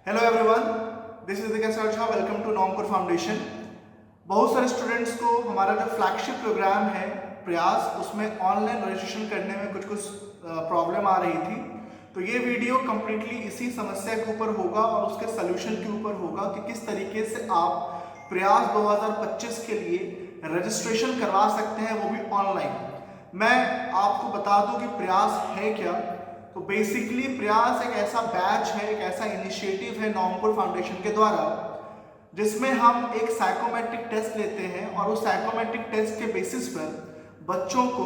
Hello everyone, this is Dinesh Jha. Welcome to Nomcore foundation. बहुत सारे students को हमारा जो फ्लैगशिप प्रोग्राम है प्रयास, उसमें ऑनलाइन रजिस्ट्रेशन करने में कुछ प्रॉब्लम आ रही थी। तो ये वीडियो कम्प्लीटली इसी समस्या के ऊपर होगा और उसके सोल्यूशन के ऊपर होगा कि किस तरीके से आप प्रयास 2025 के लिए रजिस्ट्रेशन करवा सकते हैं, वो भी ऑनलाइन। मैं आपको बता दूं कि प्रयास है क्या। तो बेसिकली प्रयास एक ऐसा बैच है, एक ऐसा इनिशिएटिव है नॉमकोर फाउंडेशन के द्वारा, जिसमें हम एक साइकोमेट्रिक टेस्ट लेते हैं और उस साइकोमेट्रिक टेस्ट के बेसिस पर बच्चों को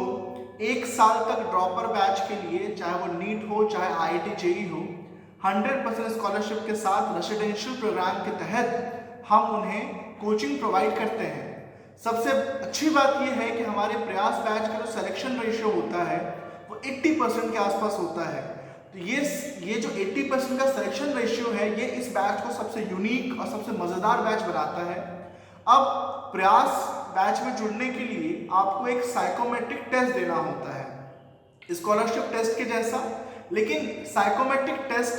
1 साल तक ड्रॉपर बैच के लिए, चाहे वो नीट हो चाहे IIT JEE हो, 100% स्कॉलरशिप के साथ रेसिडेंशियल प्रोग्राम के तहत हम उन्हें कोचिंग प्रोवाइड करते हैं। सबसे अच्छी बात यह है कि हमारे प्रयास बैच का जो सिलेक्शन रेशियो होता है वो 80% के आसपास होता है। तो ये जो 80% का सिलेक्शन रेशियो है, ये इस बैच को सबसे यूनिक और सबसे मजेदार बैच बनाता है। अब प्रयास बैच में जुड़ने के लिए आपको एक साइकोमेट्रिक टेस्ट देना होता है, स्कॉलरशिप टेस्ट के जैसा। लेकिन साइकोमेट्रिक टेस्ट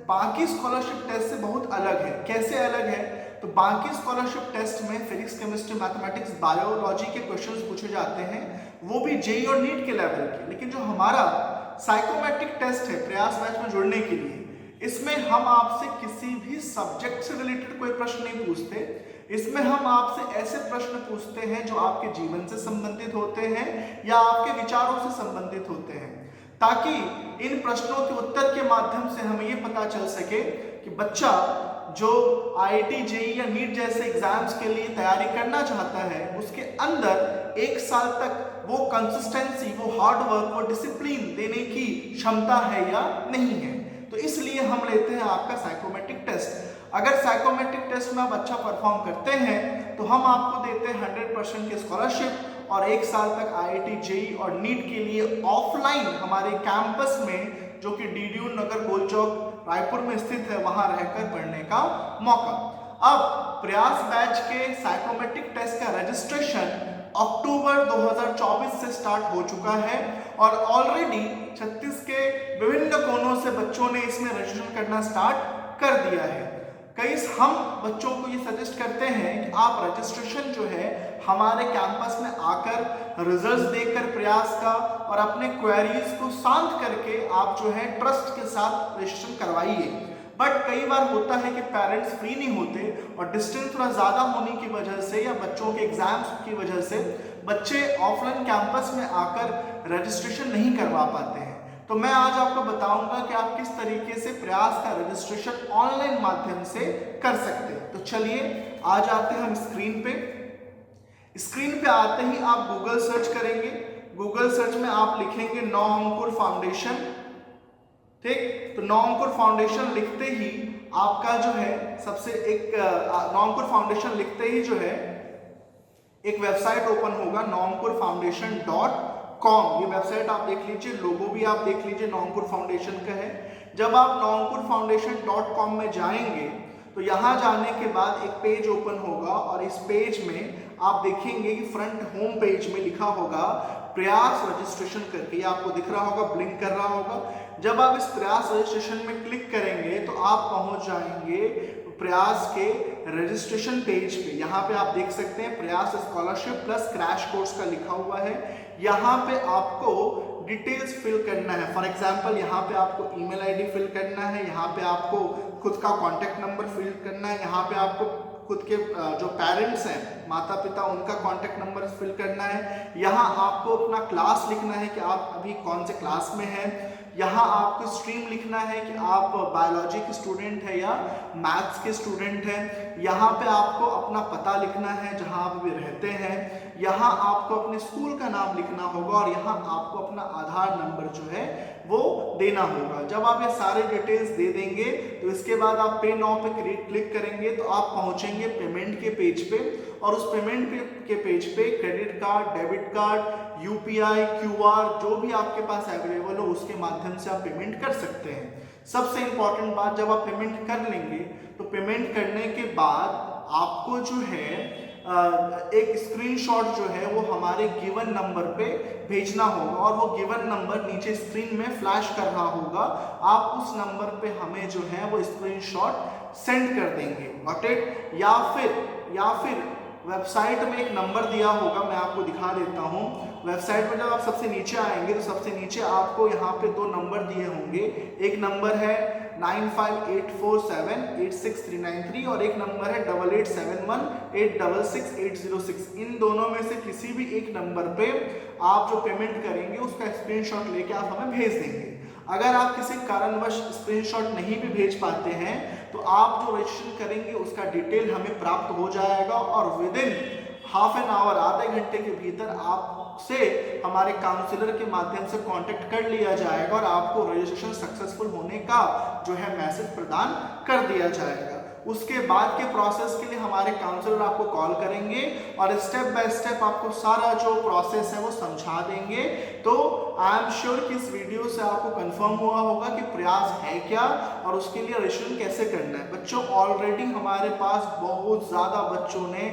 बाकी स्कॉलरशिप टेस्ट से बहुत अलग है। कैसे अलग है? तो बाकी स्कॉलरशिप टेस्ट में फिजिक्स, केमिस्ट्री, मैथमेटिक्स, बायोलॉजी के क्वेश्चंस पूछे जाते हैं, वो भी JEE और नीट के लेवल के। लेकिन जो हमारा साइकोमेट्रिक टेस्ट है प्रयास बैच में जुड़ने के लिए, इसमें हम आपसे किसी भी सब्जेक्ट से रिलेटेड कोई प्रश्न नहीं पूछते। इसमें हम आपसे ऐसे प्रश्न पूछते हैं जो आपके जीवन से संबंधित होते हैं या आपके विचारों से संबंधित होते हैं, ताकि इन प्रश्नों के उत्तर के माध्यम से हमें ये पता चल सके कि बच्चा जो IIT JEE या नीट जैसे एग्जाम्स के लिए तैयारी करना चाहता है, उसके अंदर 1 साल तक वो कंसिस्टेंसी, वो हार्ड वर्क, वो डिसिप्लिन देने की क्षमता है या नहीं है। तो इसलिए हम लेते हैं आपका साइकोमेट्रिक टेस्ट। अगर साइकोमेट्रिक टेस्ट में आप अच्छा परफॉर्म करते हैं तो हम आपको देते हैं 100% की स्कॉलरशिप और 1 साल तक IIT JEE और नीट के लिए ऑफलाइन हमारे कैंपस में, जो कि DDU नगर गोलचौक रायपुर में स्थित है, वहां रहकर पढ़ने का मौका। अब प्रयास बैच के साइकोमेट्रिक टेस्ट का रजिस्ट्रेशन अक्टूबर 2024 से स्टार्ट हो चुका है और ऑलरेडी 36 के विभिन्न कोनों से बच्चों ने इसमें रजिस्ट्रेशन करना स्टार्ट कर दिया है। कई हम बच्चों को ये सजेस्ट करते हैं कि आप रजिस्ट्रेशन जो है हमारे कैंपस में आकर रिजल्ट्स देखकर प्रयास का और अपने क्वेरीज को शांत करके आप जो है ट्रस्ट के साथ रजिस्ट्रेशन करवाइए। बट कई बार होता है कि पेरेंट्स फ्री नहीं होते और डिस्टेंस थोड़ा ज़्यादा होने की वजह से या बच्चों के एग्जाम्स की वजह से बच्चे ऑफलाइन कैंपस में आकर रजिस्ट्रेशन नहीं करवा पाते हैं। तो मैं आज आपको बताऊंगा कि आप किस तरीके से प्रयास का रजिस्ट्रेशन ऑनलाइन माध्यम से कर सकते हैं। तो चलिए आज आते हैं हम स्क्रीन पे। स्क्रीन पे आते ही आप गूगल सर्च करेंगे। गूगल सर्च में आप लिखेंगे नॉमकोर फाउंडेशन। ठीक, तो नॉमकोर फाउंडेशन लिखते ही आपका जो है सबसे एक नॉमकोर फाउंडेशन लिखते ही जो है एक वेबसाइट ओपन होगा, normcorefoundation.com। ये वेबसाइट आप देख लीजिए, लोगो भी आप देख लीजिए, नॉमकोर फाउंडेशन का है। जब आप normcorefoundation.com में जाएंगे तो यहाँ जाने के बाद एक पेज ओपन होगा और इस पेज में आप देखेंगे कि फ्रंट होम पेज में लिखा होगा प्रयास रजिस्ट्रेशन करके। ये आपको दिख रहा होगा, ब्लिंक कर रहा होगा। जब आप इस प्रयास रजिस्ट्रेशन में क्लिक करेंगे तो आप पहुंच जाएंगे प्रयास के रजिस्ट्रेशन पेज पे। यहाँ पे आप देख सकते हैं प्रयास स्कॉलरशिप प्लस क्रैश कोर्स का लिखा हुआ है। यहाँ पे आपको डिटेल्स फिल करना है। फॉर एग्जांपल यहाँ पे आपको ईमेल आईडी फिल करना है, यहाँ पे आपको खुद का कॉन्टैक्ट नंबर फिल करना है, यहाँ पे आपको खुद के जो पेरेंट्स हैं, माता पिता, उनका कॉन्टैक्ट नंबर फिल करना है। यहाँ आपको अपना क्लास लिखना है कि आप अभी कौन से क्लास में हैं। यहाँ आपको स्ट्रीम लिखना है कि आप बायोलॉजी के स्टूडेंट है या मैथ्स के स्टूडेंट हैं। यहाँ पे आपको अपना पता लिखना है जहाँ आप भी रहते हैं। यहाँ आपको अपने स्कूल का नाम लिखना होगा और यहाँ आपको अपना आधार नंबर जो है वो देना होगा। जब आप ये सारे डिटेल्स दे देंगे तो इसके बाद आप पे नाउ पे क्लिक करेंगे तो आप पहुंचेंगे पेमेंट के पेज पे और उस पेमेंट के पेज पे credit card, debit card, UPI, QR जो भी आपके पास अवेलेबल हो उसके माध्यम से आप पेमेंट कर सकते हैं। सबसे इंपॉर्टेंट बात, जब आप पेमेंट कर लेंगे तो पेमेंट करने के बाद आपको जो है एक स्क्रीनशॉट जो है वो हमारे गिवन नंबर पे भेजना होगा और वो गिवन नंबर नीचे स्क्रीन में फ्लैश कर रहा होगा। आप उस नंबर पे हमें जो है वो स्क्रीनशॉट सेंड कर देंगे, गॉट इट। या फिर वेबसाइट में एक नंबर दिया होगा, मैं आपको दिखा देता हूँ। वेबसाइट में जब आप सबसे नीचे आएंगे तो सबसे नीचे आपको यहाँ पे दो नंबर दिए होंगे। एक नंबर है 9584786393 और एक नंबर है 8871866806। इन दोनों में से किसी भी एक नंबर पे आप जो पेमेंट करेंगे उसका स्क्रीनशॉट लेके आप हमें भेज देंगे। अगर आप किसी कारणवश स्क्रीनशॉट नहीं भी भेज पाते हैं तो आप जो रजिस्ट्रेशन करेंगे उसका डिटेल हमें प्राप्त हो जाएगा और विदिन हाफ एन आवर, आधे घंटे के भीतर आपसे हमारे काउंसलर के माध्यम से कांटेक्ट कर लिया जाएगा और आपको रजिस्ट्रेशन सक्सेसफुल होने का जो है मैसेज प्रदान कर दिया जाएगा। उसके बाद के प्रोसेस के लिए हमारे काउंसलर आपको कॉल करेंगे और स्टेप बाय स्टेप आपको सारा जो प्रोसेस है वो समझा देंगे। तो आई एम श्योर कि इस वीडियो से आपको कंफर्म हुआ होगा कि प्रयास है क्या और उसके लिए रजिस्ट्रेशन कैसे करना है। बच्चों, ऑलरेडी हमारे पास बहुत ज़्यादा बच्चों ने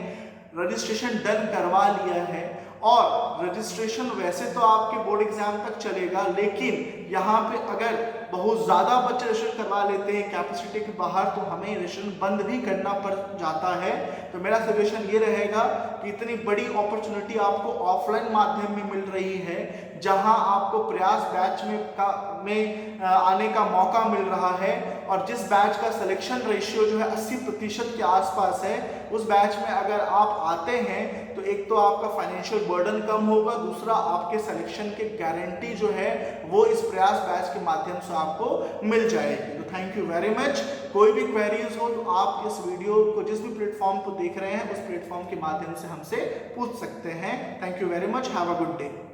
रजिस्ट्रेशन डन करवा लिया है और रजिस्ट्रेशन वैसे तो आपके बोर्ड एग्जाम तक चलेगा, लेकिन यहाँ पे अगर बहुत ज़्यादा बच्चे रजिस्ट्रेशन करवा लेते हैं कैपेसिटी के बाहर तो हमें रजिस्ट्रेशन बंद भी करना पड़ जाता है। तो मेरा सजेशन ये रहेगा कि इतनी बड़ी अपॉर्चुनिटी आपको ऑफलाइन माध्यम में मिल रही है, जहां आपको प्रयास बैच में आने का मौका मिल रहा है और जिस बैच का सिलेक्शन रेशियो जो है 80% के आसपास है, उस बैच में अगर आप आते हैं तो एक तो आपका फाइनेंशियल बर्डन कम होगा, दूसरा आपके सिलेक्शन की गारंटी जो है वो इस प्रयास बैच के माध्यम से आपको मिल जाएगी। तो थैंक यू वेरी मच। कोई भी क्वेरीज हो तो आप इस वीडियो को जिस भी प्लेटफॉर्म पर देख रहे हैं उस प्लेटफॉर्म के माध्यम से हमसे पूछ सकते हैं। Thank you very much. Have a good day.